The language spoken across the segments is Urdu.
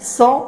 100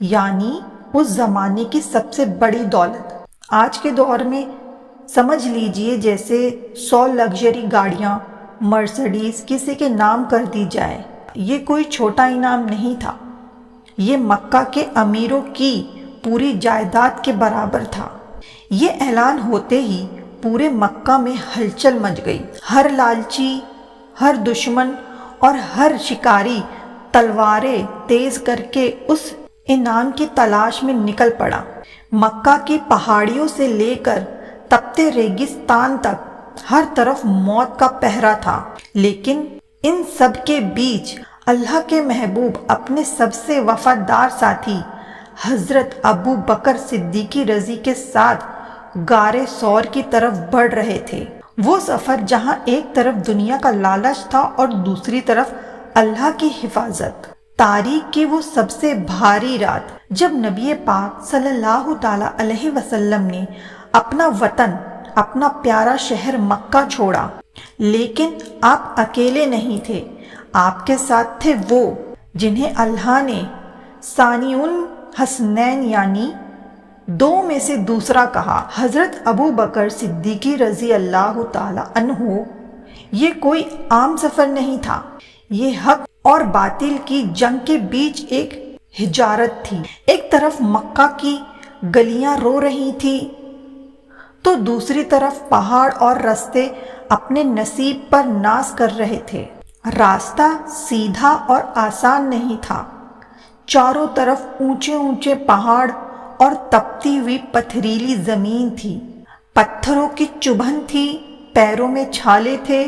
یعنی اس زمانے کی سب سے بڑی دولت۔ آج کے دور میں سمجھ لیجئے جیسے 100 لگژری گاڑیاں مرسڈیز کسی کے نام کر دی جائے، یہ کوئی چھوٹا انعام نہیں تھا، یہ مکہ کے امیروں کی پوری جائیداد کے برابر تھا۔ یہ اعلان ہوتے ہی پورے مکہ میں ہلچل مچ گئی، ہر لالچی، ہر دشمن اور ہر شکاری تلواریں تیز کر کے اس انعام کی تلاش میں نکل پڑا۔ مکہ کی پہاڑیوں سے لے کر تپتے ریگستان تک ہر طرف موت کا پہرا تھا، لیکن ان سب کے بیچ اللہ کے محبوب اپنے سب سے وفادار ساتھی حضرت ابو بکر صدیقی رضی کے ساتھ غار ثور کی طرف بڑھ رہے تھے۔ وہ سفر جہاں ایک طرف دنیا کا لالچ تھا اور دوسری طرف اللہ کی حفاظت۔ تاریخ کی وہ سب سے بھاری رات جب نبی پاک صلی اللہ تعالی علیہ وسلم نے اپنا وطن، اپنا پیارا شہر مکہ چھوڑا، لیکن آپ اکیلے نہیں تھے، آپ کے ساتھ تھے وہ جنہیں اللہ نے ثانی الحسنین یعنی دو میں سے دوسرا کہا، حضرت ابو بکر صدیقی رضی اللہ تعالی عنہ۔ یہ کوئی عام سفر نہیں تھا، یہ حق اور باطل کی جنگ کے بیچ ایک حجارت تھی۔ ایک طرف مکہ کی گلیاں رو رہی تھی تو دوسری طرف پہاڑ اور رستے اپنے نصیب پر ناز کر رہے تھے۔ راستہ سیدھا اور آسان نہیں تھا، چاروں طرف اونچے اونچے پہاڑ اور تپتی ہوئی پتھریلی زمین تھی، پتھروں کی چبھن تھی، پیروں میں چھالے تھے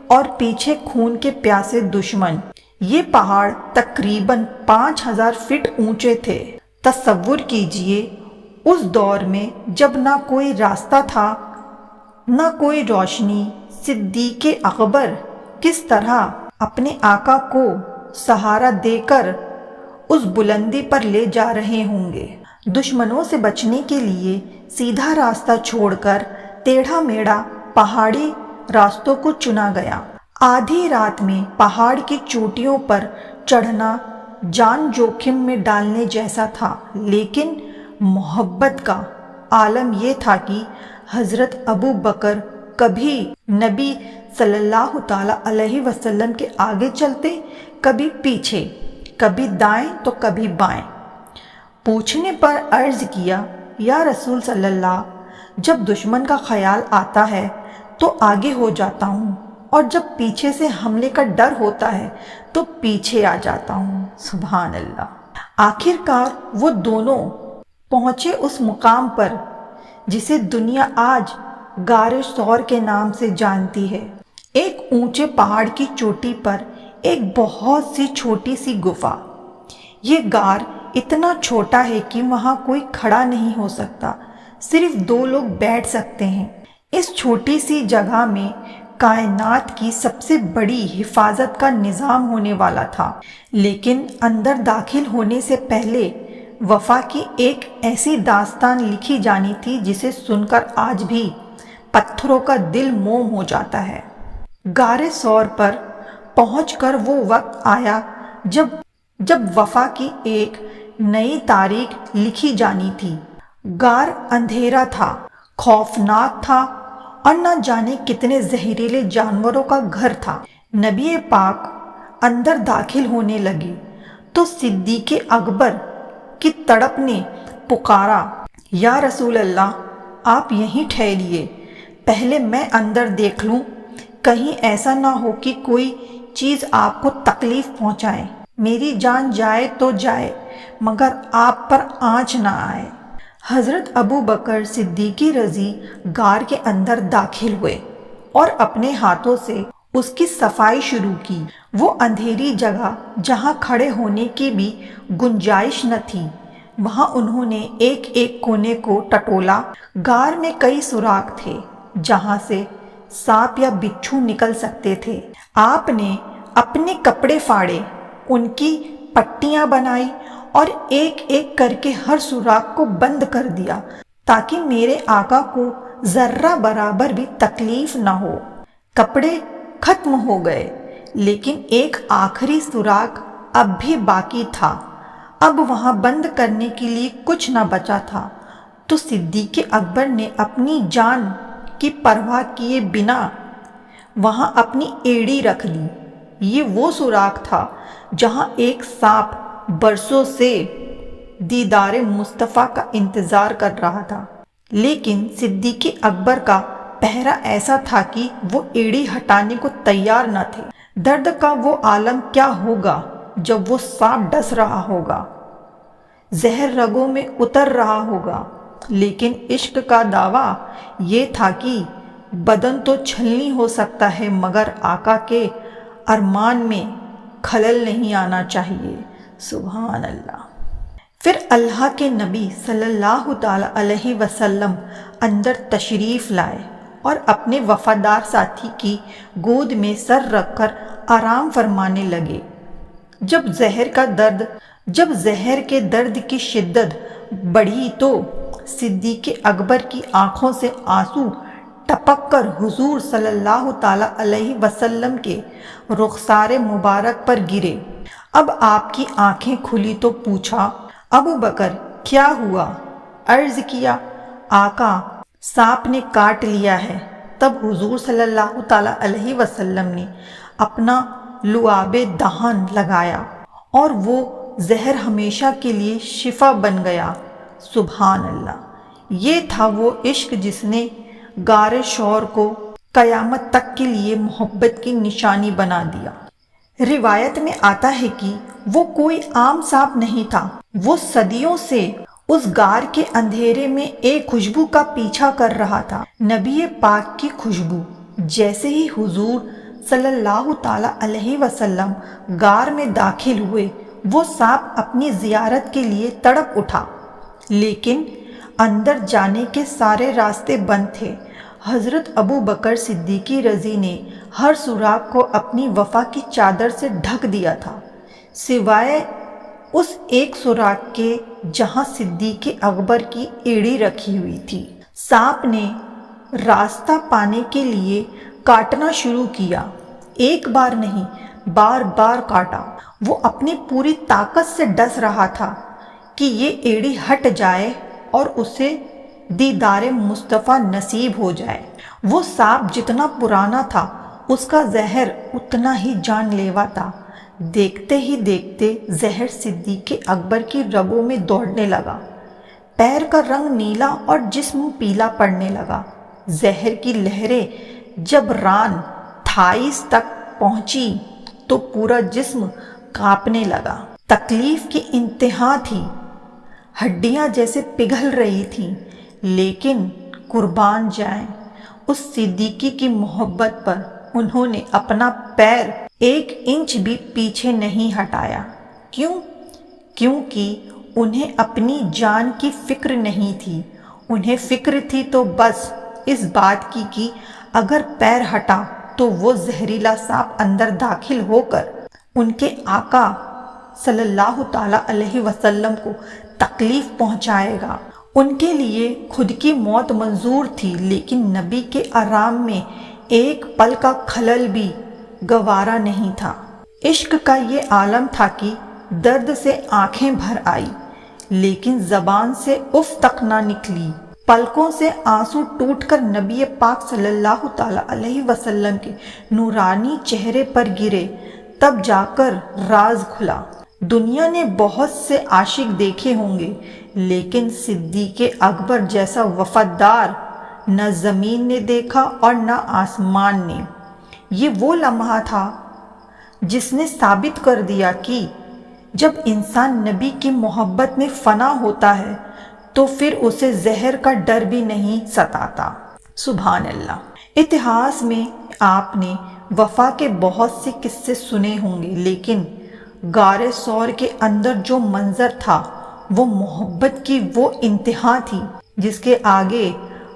اور پیچھے خون کے پیاسے دشمن۔ یہ پہاڑ تقریباً 5000 فٹ اونچے تھے۔ تصور کیجئے اس دور میں جب نہ کوئی راستہ تھا نہ کوئی روشنی، صدیق اکبر کس طرح اپنے آقا کو سہارا دے کر اس بلندی پر لے جا رہے ہوں گے۔ دشمنوں سے بچنے کے لیے سیدھا راستہ چھوڑ کر ٹیڑھا میڑھا پہاڑی راستوں کو چنا گیا۔ آدھی رات میں پہاڑ کی چوٹیوں پر چڑھنا جان جوخم میں ڈالنے جیسا تھا، لیکن محبت کا عالم یہ تھا کہ حضرت ابو بکر کبھی نبی صلی اللہ تعالی علیہ وسلم کے آگے چلتے، کبھی پیچھے، کبھی دائیں تو کبھی بائیں۔ پوچھنے پر عرض کیا، یا رسول صلی اللہ، جب دشمن کا خیال آتا ہے تو آگے ہو جاتا ہوں، اور جب پیچھے سے حملے کا ڈر ہوتا ہے تو پیچھے آ جاتا ہوں۔ سبحان اللہ۔ آخر کار وہ دونوں پہنچے اس مقام پر جسے دنیا آج غار ثور کے نام سے جانتی ہے۔ ایک اونچے پہاڑ کی چوٹی پر ایک بہت سی چھوٹی سی گفا۔ یہ غار اتنا چھوٹا ہے کہ وہاں کوئی کھڑا نہیں ہو سکتا، صرف 2 لوگ بیٹھ سکتے ہیں۔ اس چھوٹی سی جگہ میں کائنات کی سب سے بڑی حفاظت کا نظام ہونے والا تھا، لیکن اندر داخل ہونے سے پہلے وفا کی ایک ایسی داستان لکھی جانی تھی جسے سن کر آج بھی پتھروں کا دل موم ہو جاتا ہے۔ غار ثور پر پہنچ کر وہ وقت آیا جب وفا کی ایک نئی تاریخ لکھی جانی تھی۔ غار اندھیرا تھا، خوفناک تھا اور نہ جانے کتنے زہریلے جانوروں کا گھر تھا۔ نبی پاک اندر داخل ہونے لگے تو صدیق اکبر کی تڑپ نے پکارا، یا رسول اللہ، آپ یہیں ٹھہریے، پہلے میں اندر دیکھ لوں، کہیں ایسا نہ ہو کہ کوئی چیز آپ کو تکلیف پہنچائے۔ میری جان جائے تو جائے مگر آپ پر آنچ نہ آئے۔ حضرت ابو بکر صدیقی رضی غار کے اندر داخل ہوئے اور اپنے ہاتھوں سے اس کی صفائی شروع کی۔ وہ اندھیری جگہ جہاں کھڑے ہونے کی بھی گنجائش نہ تھی، وہاں انہوں نے ایک ایک کونے کو ٹٹولا۔ غار میں کئی سوراخ تھے جہاں سے سانپ یا بچھو نکل سکتے تھے۔ آپ نے اپنے کپڑے پھاڑے، ان کی پٹیاں بنائی اور ایک ایک کر کے ہر سوراخ کو بند کر دیا تاکہ میرے آقا کو ذرہ برابر بھی تکلیف نہ ہو۔ کپڑے ختم ہو گئے لیکن ایک آخری سوراخ اب بھی باقی تھا۔ اب وہاں بند کرنے کے لیے کچھ نہ بچا تھا تو صدیق اکبر نے اپنی جان کی پرواہ کیے بنا وہاں اپنی ایڑی رکھ لی۔ یہ وہ سوراخ تھا جہاں ایک سانپ برسوں سے دیدار مصطفیٰ کا انتظار کر رہا تھا، لیکن صدیق اکبر کا پہرا ایسا تھا کہ وہ ایڑی ہٹانے کو تیار نہ تھے۔ درد کا وہ عالم کیا ہوگا جب وہ سانپ ڈس رہا ہوگا، زہر رگوں میں اتر رہا ہوگا، لیکن عشق کا دعویٰ یہ تھا کہ بدن تو چھلنی ہو سکتا ہے مگر آقا کے ارمان میں خلل نہیں آنا چاہیے۔ سبحان اللہ۔ پھر اللہ کے نبی صلی اللہ تعالی علیہ وسلم اندر تشریف لائے اور اپنے وفادار ساتھی کی گود میں سر رکھ کر آرام فرمانے لگے۔ جب زہر کے درد کی شدت بڑھی تو صدیق اکبر کی آنکھوں سے آنسو ٹپک کر حضور صلی اللہ تعالی علیہ وسلم کے رخسار مبارک پر گرے۔ اب آپ کی آنکھیں کھلی تو پوچھا، ابو بکر کیا ہوا؟ عرض کیا، آقا سانپ نے کاٹ لیا ہے۔ تب حضور صلی اللہ تعالی علیہ وسلم نے اپنا لعاب دہن لگایا اور وہ زہر ہمیشہ کے لیے شفا بن گیا۔ سبحان اللہ۔ یہ تھا وہ عشق جس نے غار شور کو قیامت تک کے لیے محبت کی نشانی بنا دیا۔ روایت میں آتا ہے کہ وہ کوئی عام سانپ نہیں تھا، وہ صدیوں سے اس غار کے اندھیرے میں ایک خوشبو کا پیچھا کر رہا تھا، نبی پاک کی خوشبو۔ جیسے ہی حضور صلی اللہ تعالی علیہ وسلم غار میں داخل ہوئے، وہ سانپ اپنی زیارت کے لیے تڑپ اٹھا، لیکن اندر جانے کے سارے راستے بند تھے۔ حضرت ابو بکر صدیقی رضی نے ہر سوراخ کو اپنی وفا کی چادر سے ڈھک دیا تھا، سوائے اس ایک سوراخ کے جہاں صدیق اکبر کی ایڑی رکھی ہوئی تھی۔ سانپ نے راستہ پانے کے لیے کاٹنا شروع کیا، ایک بار نہیں بار بار کاٹا۔ وہ اپنی پوری طاقت سے ڈس رہا تھا کہ یہ ایڑی ہٹ جائے اور اسے دیدار مصطفیٰ نصیب ہو جائے۔ وہ سانپ جتنا پرانا تھا اس کا زہر اتنا ہی جان لیوا تھا۔ دیکھتے ہی دیکھتے زہر صدیق اکبر کی رگوں میں دوڑنے لگا، پیر کا رنگ نیلا اور جسم پیلا پڑنے لگا۔ زہر کی لہریں جب ران تھائیس تک پہنچی تو پورا جسم کانپنے لگا۔ تکلیف کی انتہا تھی، ہڈیاں جیسے پگھل رہی تھیں، لیکن قربان جائیں اس صدیقی کی محبت پر انہوں نے اپنا پیر ایک انچ بھی پیچھے نہیں ہٹایا۔ کیونکہ انہیں اپنی جان کی فکر نہیں تھی، انہیں فکر تھی تو بس اس بات کی کہ اگر پیر ہٹا تو وہ زہریلا سانپ اندر داخل ہو کر ان کے آقا صلی اللہ تعالی علیہ وسلم کو تکلیف پہنچائے گا۔ ان کے لیے خود کی موت منظور تھی، لیکن نبی کے آرام میں ایک پل کا خلل بھی گوارا نہیں تھا۔ عشق کا یہ عالم تھا کہ درد سے آنکھیں بھر آئی، لیکن زبان سے اف تک نہ نکلی۔ پلکوں سے آنسو ٹوٹ کر نبی پاک صلی اللہ تعالی علیہ وسلم کے نورانی چہرے پر گرے، تب جا کر راز کھلا۔ دنیا نے بہت سے عاشق دیکھے ہوں گے، لیکن صدیق اکبر جیسا وفادار نہ زمین نے دیکھا اور نہ آسمان نے۔ یہ وہ لمحہ تھا جس نے ثابت کر دیا کہ جب انسان نبی کی محبت میں فنا ہوتا ہے تو پھر اسے زہر کا ڈر بھی نہیں ستاتا۔ سبحان اللہ۔ اتہاس میں آپ نے وفا کے بہت سے قصے سنے ہوں گے، لیکن غار ثور کے اندر جو منظر تھا وہ محبت کی وہ انتہا تھی جس کے آگے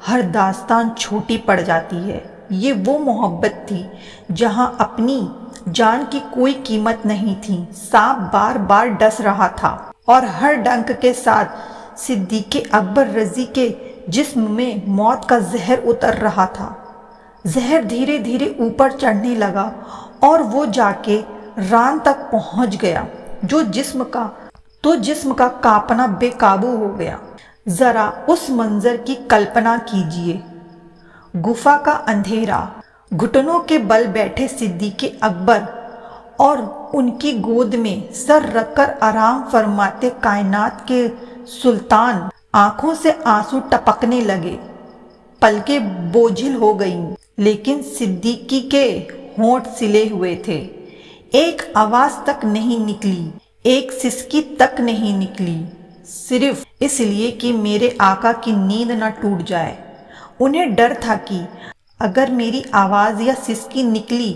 ہر داستان چھوٹی پڑ جاتی ہے۔ یہ وہ محبت تھی جہاں اپنی جان کی کوئی قیمت نہیں تھی۔ سانپ بار بار ڈس رہا تھا اور ہر ڈنک کے ساتھ صدیق اکبر رضی کے جسم میں موت کا زہر اتر رہا تھا۔ زہر دھیرے دھیرے اوپر چڑھنے لگا اور وہ جا کے ران تک پہنچ گیا، جو جسم کا تو جسم کا کانپنا بے قابو ہو گیا۔ ذرا اس منظر کی کلپنا کیجیے، گفا کا اندھیرا، گھٹنوں کے بل بیٹھے صدیق اکبر اور ان کی گود میں سر رکھ کر آرام فرماتے کائنات کے سلطان۔ آنکھوں سے آنسو ٹپکنے لگے، پلکیں بوجھل ہو گئیں، لیکن صدیقی کے ہونٹ سلے ہوئے تھے۔ ایک آواز تک نہیں نکلی، ایک سسکی تک نہیں نکلی، صرف اس لیے کہ میرے آقا کی نیند نہ ٹوٹ جائے۔ انہیں ڈر تھا کہ اگر میری آواز یا سسکی نکلی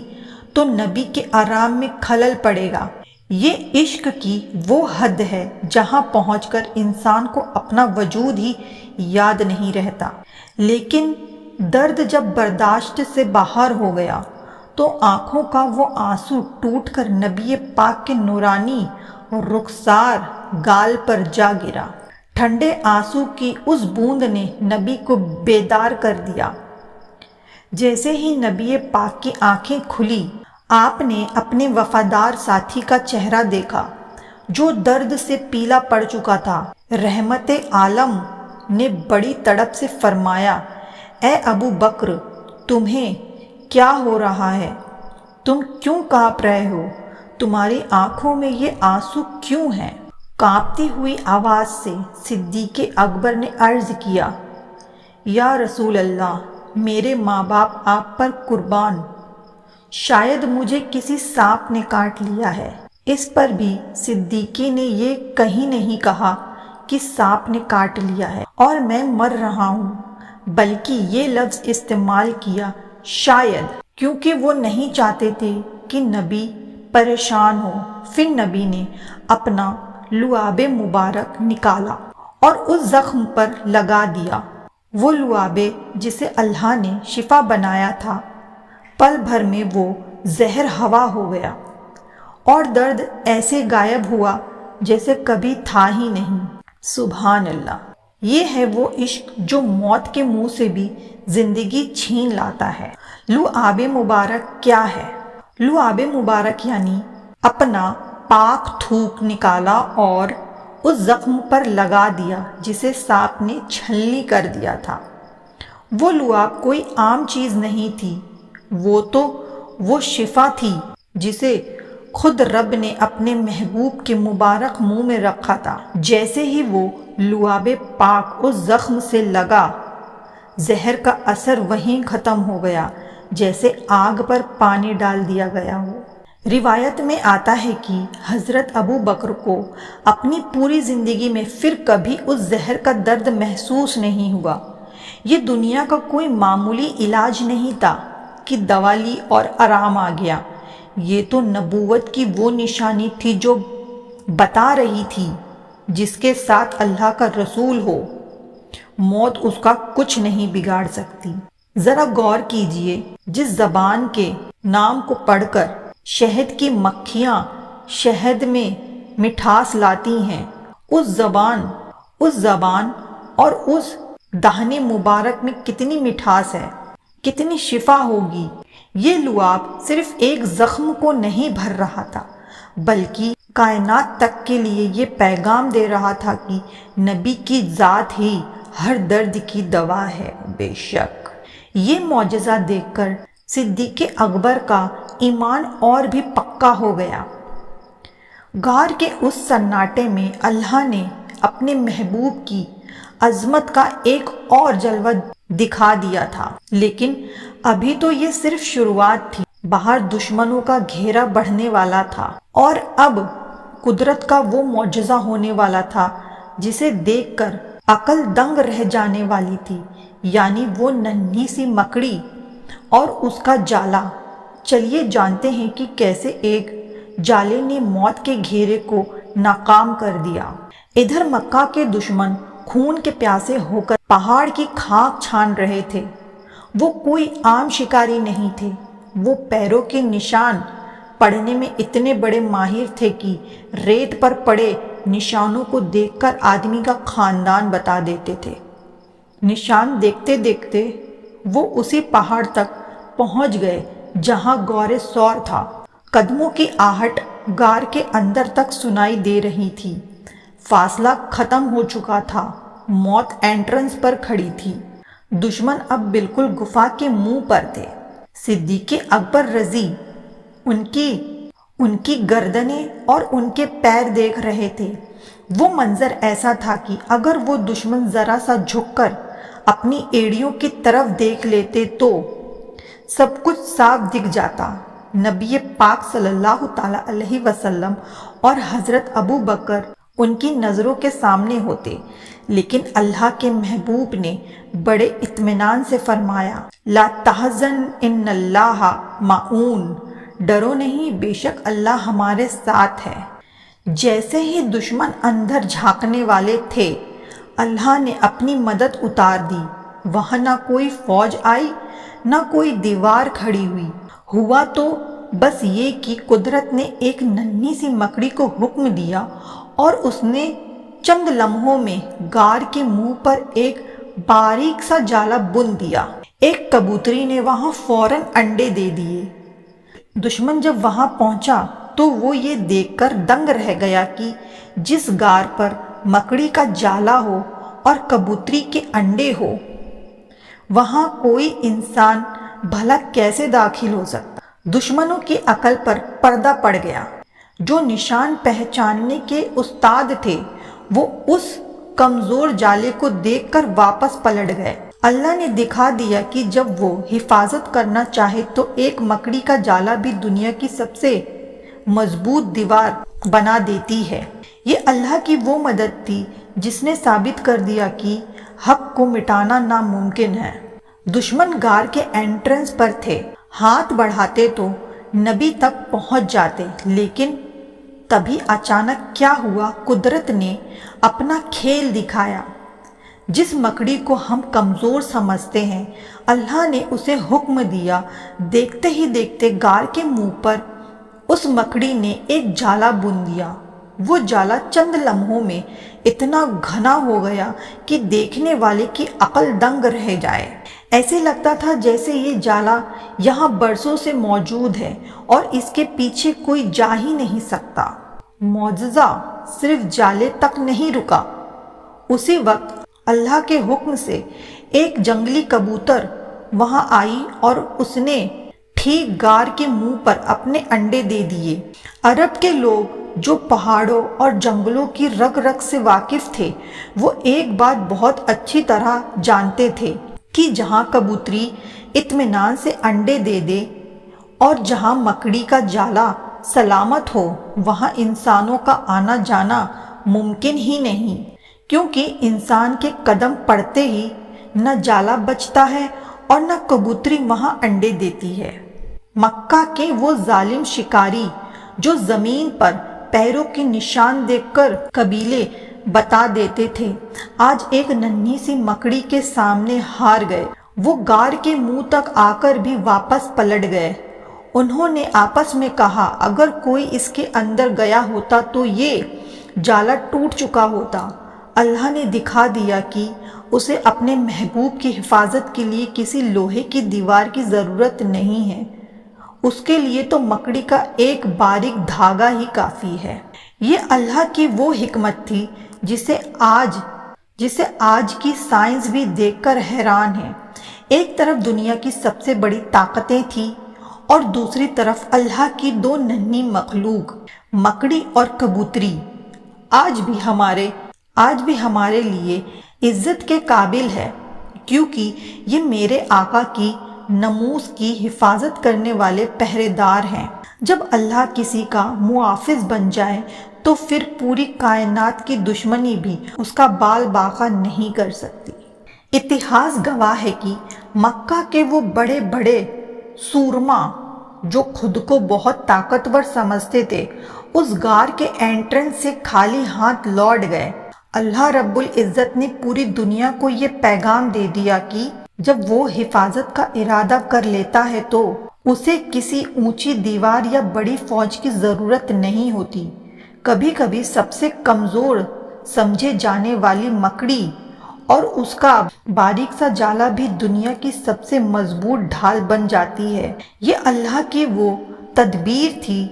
تو نبی کے آرام میں خلل پڑے گا۔ یہ عشق کی وہ حد ہے جہاں پہنچ کر انسان کو اپنا وجود ہی یاد نہیں رہتا۔ لیکن درد جب برداشت سے باہر ہو گیا تو آنکھوں کا وہ آنسو ٹوٹ کر نبی پاک کے نورانی رخسار گال پر جا گرا۔ ٹھنڈے آنسو کی اس بوند نے نبی کو بیدار کر دیا۔ جیسے ہی نبی پاک کی آنکھیں کھلی، آپ نے اپنے وفادار ساتھی کا چہرہ دیکھا جو درد سے پیلا پڑ چکا تھا۔ رحمت عالم نے بڑی تڑپ سے فرمایا، اے ابو بکر، تمہیں کیا ہو رہا ہے؟ تم کیوں کانپ رہے ہو؟ تمہاری آنکھوں میں یہ آنسو کیوں ہیں؟ کانپتی ہوئی آواز سے صدیق اکبر نے عرض کیا، یا رسول اللہ، میرے ماں باپ آپ پر قربان، شاید مجھے کسی سانپ نے کاٹ لیا ہے۔ اس پر بھی صدیقی نے یہ کہیں نہیں کہا کہ سانپ نے کاٹ لیا ہے اور میں مر رہا ہوں، بلکہ یہ لفظ استعمال کیا شاید، کیونکہ وہ نہیں چاہتے تھے کہ نبی پریشان ہو۔ پھر نبی نے اپنا لعاب مبارک نکالا اور اس زخم پر لگا دیا۔ وہ لعاب جسے اللہ نے شفا بنایا تھا، پل بھر میں وہ زہر ہوا ہو گیا اور درد ایسے غائب ہوا جیسے کبھی تھا ہی نہیں۔ سبحان اللہ! یہ ہے وہ عشق جو موت کے منہ سے بھی زندگی چھین لاتا ہے۔ لعاب مبارک کیا ہے؟ لعاب مبارک یعنی اپنا پاک تھوک نکالا اور اس زخم پر لگا دیا جسے سانپ نے چھلنی کر دیا تھا۔ وہ لعاب کوئی عام چیز نہیں تھی، وہ شفا تھی جسے خود رب نے اپنے محبوب کے مبارک منہ میں رکھا تھا۔ جیسے ہی وہ لعاب پاک اس زخم سے لگا، زہر کا اثر وہیں ختم ہو گیا جیسے آگ پر پانی ڈال دیا گیا ہو۔ روایت میں آتا ہے کہ حضرت ابو بکر کو اپنی پوری زندگی میں پھر کبھی اس زہر کا درد محسوس نہیں ہوا۔ یہ دنیا کا کوئی معمولی علاج نہیں تھا کہ دوا لی اور آرام آ گیا۔ یہ تو نبوت کی وہ نشانی تھی جو بتا رہی تھی جس کے ساتھ اللہ کا رسول ہو، موت اس کا کچھ نہیں بگاڑ سکتی۔ ذرا غور کیجئے، جس زبان کے نام کو پڑھ کر شہد کی مکھیاں شہد میں مٹھاس لاتی ہیں، اس زبان اور اس دہنے مبارک میں کتنی مٹھاس ہے، کتنی شفا ہوگی۔ یہ لعاب صرف ایک زخم کو نہیں بھر رہا تھا، بلکہ کائنات تک کے لیے یہ پیغام دے رہا تھا کہ نبی کی ذات ہی ہر درد کی دوا ہے۔ بے شک یہ معجزہ دیکھ کر صدیق اکبر کا ایمان اور بھی پکا ہو گیا۔ غار کے اس سناٹے میں اللہ نے اپنے محبوب کی عظمت کا ایک اور جلوہ دکھا دیا تھا، لیکن ابھی تو یہ صرف شروعات تھی۔ باہر دشمنوں کا گھیرا بڑھنے والا تھا اور اب قدرت کا وہ معجزہ ہونے والا تھا جسے دیکھ کر عقل دنگ رہ جانے والی تھی، یعنی وہ ننھی سی مکڑی اور اس کا جالا۔ چلیے جانتے ہیں کہ کیسے ایک جالے نے موت کے گھیرے کو ناکام کر دیا۔ ادھر مکہ کے دشمن خون کے پیاسے ہو کر پہاڑ کی خاک چھان رہے تھے۔ وہ کوئی عام شکاری نہیں تھے، وہ پیروں کے نشان پڑنے میں اتنے بڑے ماہر تھے کہ ریت پر پڑے نشانوں کو دیکھ کر آدمی کا خاندان بتا دیتے تھے۔ نشان دیکھتے دیکھتے وہ اسی پہاڑ تک پہنچ گئے جہاں غار ثور تھا۔ قدموں کی آہٹ غار کے اندر تک سنائی دے رہی تھی۔ فاصلہ ختم ہو چکا تھا، موت انٹرنس پر کھڑی تھی، دشمن اب بالکل گفا کے منہ پر تھے۔ صدیق اکبر رضی ان کی گردنیں اور ان کے پیر دیکھ رہے تھے۔ وہ منظر ایسا تھا کہ اگر وہ دشمن ذرا سا جھک کر اپنی ایڑیوں کی طرف دیکھ لیتے تو سب کچھ صاف دکھ جاتا۔ نبی پاک صلی اللہ تعالیٰ علیہ وسلم اور حضرت ابو بکر ان کی نظروں کے سامنے ہوتے، لیکن اللہ کے محبوب نے بڑے اطمینان سے فرمایا، لا تحزن ان اللہ معون، ڈرو نہیں، بے شک اللہ ہمارے ساتھ ہے۔ جیسے ہی دشمن اندر جھانکنے والے تھے، اللہ نے اپنی مدد اتار دی۔ وہاں نہ کوئی فوج آئی، نہ کوئی دیوار کھڑی ہوئی، ہوا تو بس یہ کہ قدرت نے ایک ننھی سی مکڑی کو حکم دیا اور اس نے چند لمحوں میں غار کے منہ پر ایک باریک سا جالا بن دیا۔ ایک کبوتری نے وہاں فوراً انڈے دے دیے۔ دشمن جب وہاں پہنچا تو وہ یہ دیکھ کر دنگ رہ گیا کہ جس غار پر مکڑی کا جالا ہو اور کبوتری کے انڈے ہو، وہاں کوئی انسان بھلا کیسے داخل ہو سکتا؟ دشمنوں کی عقل پر پردہ پڑ گیا۔ جو نشان پہچاننے کے استاد تھے وہ اس کمزور جالے کو دیکھ کر واپس پلٹ گئے۔ اللہ نے دکھا دیا کہ جب وہ حفاظت کرنا چاہے تو ایک مکڑی کا جالا بھی دنیا کی سب سے مضبوط دیوار بنا دیتی ہے۔ یہ اللہ کی وہ مدد تھی جس نے ثابت کر دیا کہ حق کو مٹانا ناممکن ہے۔ دشمن غار کے انٹرنس پر تھے، ہاتھ بڑھاتے تو نبی تک پہنچ جاتے، لیکن تبھی اچانک کیا ہوا، قدرت نے اپنا کھیل دکھایا۔ جس مکڑی کو ہم کمزور سمجھتے ہیں، اللہ نے اسے حکم دیا، دیکھتے ہی دیکھتے غار کے منہ پر اس مکڑی نے ایک جالا بن دیا۔ وہ جالا چند لمحوں میں اتنا گھنا ہو گیا کہ دیکھنے والے کی عقل دنگ رہ جائے۔ ایسے لگتا تھا جیسے یہ جالا یہاں برسوں سے موجود ہے اور اس کے پیچھے کوئی جا ہی نہیں سکتا۔ معجزہ صرف جالے تک نہیں رکا، اسی وقت اللہ کے حکم سے ایک جنگلی کبوتر وہاں آئی اور اس نے ٹھیک غار کے منہ پر اپنے انڈے دے دیے۔ عرب کے لوگ جو پہاڑوں اور جنگلوں کی رگ رگ سے واقف تھے، وہ ایک بات بہت اچھی طرح جانتے تھے کہ جہاں کبوتری اطمینان سے انڈے دے دے اور جہاں مکڑی کا جالا سلامت ہو، وہاں انسانوں کا آنا جانا ممکن ہی نہیں، کیونکہ انسان کے قدم پڑتے ہی نہ جالا بچتا ہے اور نہ کبوتری وہاں انڈے دیتی ہے۔ مکہ کے وہ ظالم شکاری جو زمین پر پیروں کے نشان دیکھ کر قبیلے بتا دیتے تھے، آج ایک ننھی سی مکڑی کے سامنے ہار گئے۔ وہ غار کے منہ تک آ کر بھی واپس پلٹ گئے۔ انہوں نے آپس میں کہا، اگر کوئی اس کے اندر گیا ہوتا تو یہ جالا ٹوٹ چکا ہوتا۔ اللہ نے دکھا دیا کہ اسے اپنے محبوب کی حفاظت کے لیے کسی لوہے کی دیوار کی ضرورت نہیں ہے، اس کے لیے تو مکڑی کا ایک باریک دھاگا ہی کافی ہے۔ یہ اللہ کی وہ حکمت تھی جسے آج کی سائنس بھی دیکھ کر حیران ہے۔ ایک طرف دنیا کی سب سے بڑی طاقتیں تھیں اور دوسری طرف اللہ کی دو ننھی مخلوق، مکڑی اور کبوتری، آج بھی ہمارے لیے عزت کے قابل ہے، کیونکہ یہ میرے آقا کی ناموس کی حفاظت کرنے والے پہرے دار ہیں۔ جب اللہ کسی کا محافظ بن جائے تو پھر پوری کائنات کی دشمنی بھی اس کا بال باقا نہیں کر سکتی۔ اتہاس گواہ ہے کہ مکہ کے وہ بڑے بڑے سورما جو خود کو بہت طاقتور سمجھتے تھے، اس غار کے انٹرنس سے خالی ہاتھ لوٹ گئے۔ اللہ رب العزت نے پوری دنیا کو یہ پیغام دے دیا کہ جب وہ حفاظت کا ارادہ کر لیتا ہے تو اسے کسی اونچی دیوار یا بڑی فوج کی ضرورت نہیں ہوتی۔ کبھی کبھی سب سے کمزور سمجھے جانے والی مکڑی اور اس کا باریک سا جالا بھی دنیا کی سب سے مضبوط ڈھال بن جاتی ہے۔ یہ اللہ کی وہ تدبیر تھی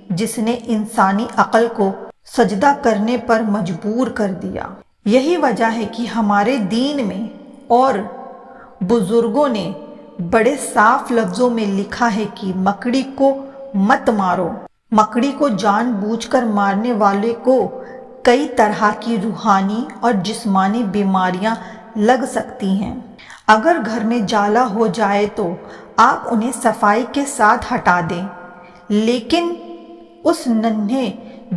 جس نے انسانی عقل کو سجدہ کرنے پر مجبور کر دیا۔ یہی وجہ ہے کہ ہمارے دین میں اور بزرگوں نے بڑے صاف لفظوں میں لکھا ہے کہ مکڑی کو مت مارو۔ مکڑی کو جان بوجھ کر مارنے والے کو کئی طرح کی روحانی اور جسمانی بیماریاں لگ سکتی ہیں۔ اگر گھر میں جالا ہو جائے تو آپ انہیں صفائی کے ساتھ ہٹا دیں، لیکن اس ننھے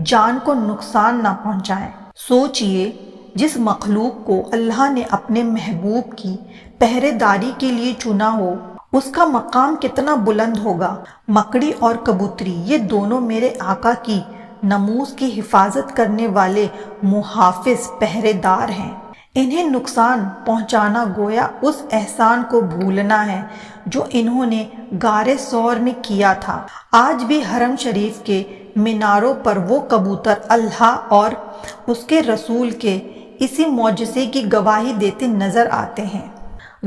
جان کو نقصان نہ پہنچائیں۔ سوچئے، جس مخلوق کو اللہ نے اپنے محبوب کی پہرے داری کے لیے چنا ہو، اس کا مقام کتنا بلند ہوگا۔ مکڑی اور کبوتری یہ دونوں میرے آقا کی ناموس کی حفاظت کرنے والے محافظ پہرے دار ہیں۔ انہیں نقصان پہنچانا گویا اس احسان کو بھولنا ہے جو انہوں نے غار ثور میں کیا تھا۔ آج بھی حرم شریف کے میناروں پر وہ کبوتر اللہ اور اس کے رسول کے اسی معجزے کی گواہی دیتے نظر آتے ہیں۔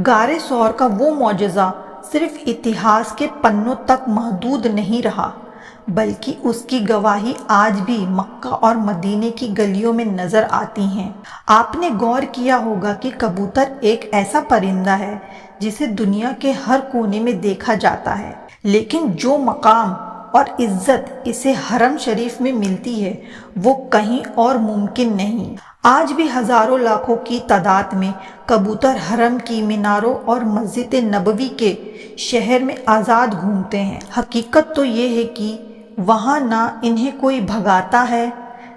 غار ثور کا وہ معجزہ صرف اتہاس کے پنوں تک محدود نہیں رہا، بلکہ اس کی گواہی آج بھی مکہ اور مدینے کی گلیوں میں نظر آتی ہیں۔ آپ نے غور کیا ہوگا کہ کبوتر ایک ایسا پرندہ ہے جسے دنیا کے ہر کونے میں دیکھا جاتا ہے، لیکن جو مقام اور عزت اسے حرم شریف میں ملتی ہے وہ کہیں اور ممکن نہیں۔ آج بھی ہزاروں لاکھوں کی تعداد میں کبوتر حرم کی میناروں اور مسجد نبوی کے شہر میں آزاد گھومتے ہیں۔ حقیقت تو یہ ہے کہ وہاں نہ انہیں کوئی بھگاتا ہے،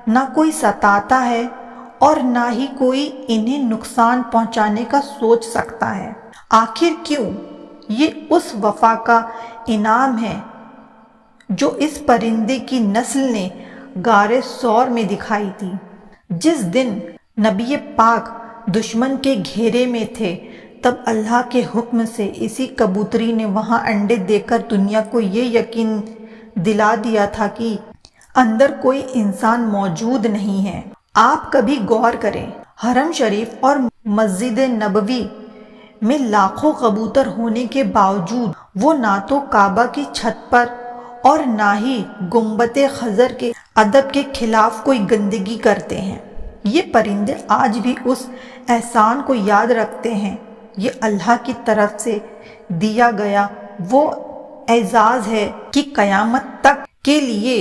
نہ کوئی ستاتا ہے، اور نہ ہی کوئی انہیں نقصان پہنچانے کا سوچ سکتا ہے۔ آخر کیوں؟ یہ اس وفا کا انعام ہے جو اس پرندے کی نسل نے غار ثور میں دکھائی تھی۔ جس دن نبی پاک دشمن کے گھیرے میں تھے، تب اللہ کے حکم سے اسی کبوتری نے وہاں انڈے دے کر دنیا کو یہ یقین دلا دیا تھا کہ اندر کوئی انسان موجود نہیں ہے۔ آپ کبھی غور کریں، حرم شریف اور مسجد نبوی میں لاکھوں کبوتر ہونے کے باوجود وہ نہ تو کعبہ کی چھت پر اور نہ ہی گنبد خضر کے ادب کے خلاف کوئی گندگی کرتے ہیں۔ یہ پرندے آج بھی اس احسان کو یاد رکھتے ہیں۔ یہ اللہ کی طرف سے دیا گیا وہ اعزاز ہے کہ قیامت تک کے لیے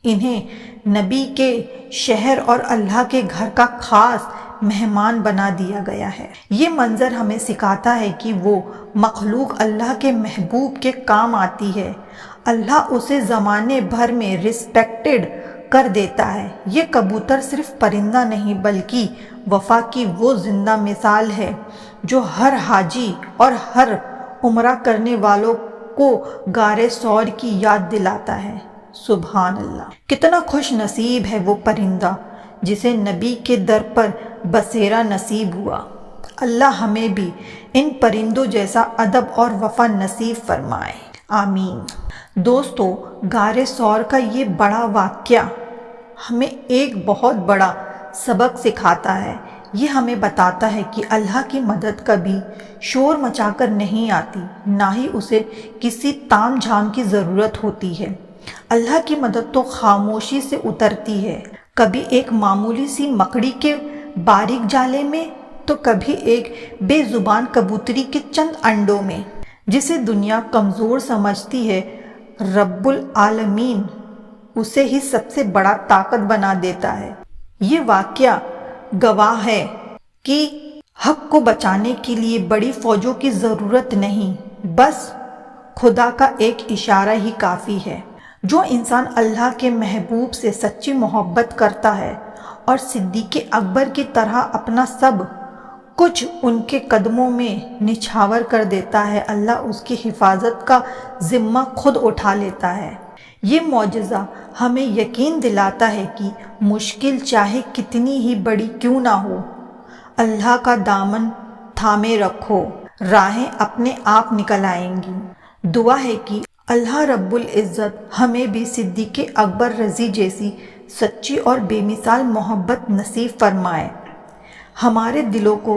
انہیں نبی کے شہر اور اللہ کے گھر کا خاص مہمان بنا دیا گیا ہے۔ یہ منظر ہمیں سکھاتا ہے کہ وہ مخلوق اللہ کے محبوب کے کام آتی ہے، اللہ اسے زمانے بھر میں ریسپیکٹڈ کر دیتا ہے۔ یہ کبوتر صرف پرندہ نہیں بلکہ وفا کی وہ زندہ مثال ہے جو ہر حاجی اور ہر عمرہ کرنے والوں کو غار ثور کی یاد دلاتا ہے۔ سبحان اللہ! کتنا خوش نصیب ہے وہ پرندہ جسے نبی کے در پر بسیرا نصیب ہوا۔ اللہ ہمیں بھی ان پرندوں جیسا ادب اور وفا نصیب فرمائے، آمین۔ دوستو، غار ثور کا یہ بڑا واقعہ ہمیں ایک بہت بڑا سبق سکھاتا ہے۔ یہ ہمیں بتاتا ہے کہ اللہ کی مدد کبھی شور مچا کر نہیں آتی، نہ ہی اسے کسی تام جھام کی ضرورت ہوتی ہے۔ اللہ کی مدد تو خاموشی سے اترتی ہے، کبھی ایک معمولی سی مکڑی کے باریک جالے میں، تو کبھی ایک بے زبان کبوتری کے چند انڈوں میں۔ جسے دنیا کمزور سمجھتی ہے، رب العالمین اسے ہی سب سے بڑا طاقت بنا دیتا ہے۔ یہ واقعہ گواہ ہے کہ حق کو بچانے کے لیے بڑی فوجوں کی ضرورت نہیں، بس خدا کا ایک اشارہ ہی کافی ہے۔ جو انسان اللہ کے محبوب سے سچی محبت کرتا ہے اور صدیق اکبر کی طرح اپنا سب کچھ ان کے قدموں میں نچھاور کر دیتا ہے، اللہ اس کی حفاظت کا ذمہ خود اٹھا لیتا ہے۔ یہ معجزہ ہمیں یقین دلاتا ہے کہ مشکل چاہے کتنی ہی بڑی کیوں نہ ہو، اللہ کا دامن تھامے رکھو، راہیں اپنے آپ نکل آئیں گی۔ دعا ہے کہ اللہ رب العزت ہمیں بھی صدیق اکبر رضی جیسی سچی اور بے مثال محبت نصیب فرمائے، ہمارے دلوں کو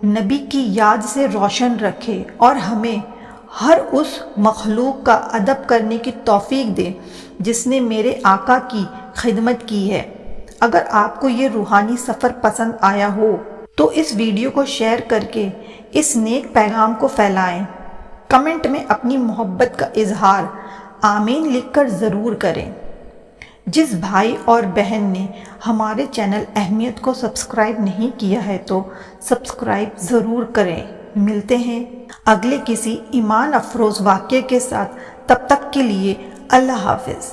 نبی کی یاد سے روشن رکھے اور ہمیں ہر اس مخلوق کا ادب کرنے کی توفیق دے جس نے میرے آقا کی خدمت کی ہے۔ اگر آپ کو یہ روحانی سفر پسند آیا ہو تو اس ویڈیو کو شیئر کر کے اس نیک پیغام کو پھیلائیں۔ کمنٹ میں اپنی محبت کا اظہار آمین لکھ کر ضرور کریں۔ جس بھائی اور بہن نے ہمارے چینل اہمیت کو سبسکرائب نہیں کیا ہے تو سبسکرائب ضرور کریں۔ ملتے ہیں اگلے کسی ایمان افروز واقعے کے ساتھ، تب تک کے لیے اللہ حافظ۔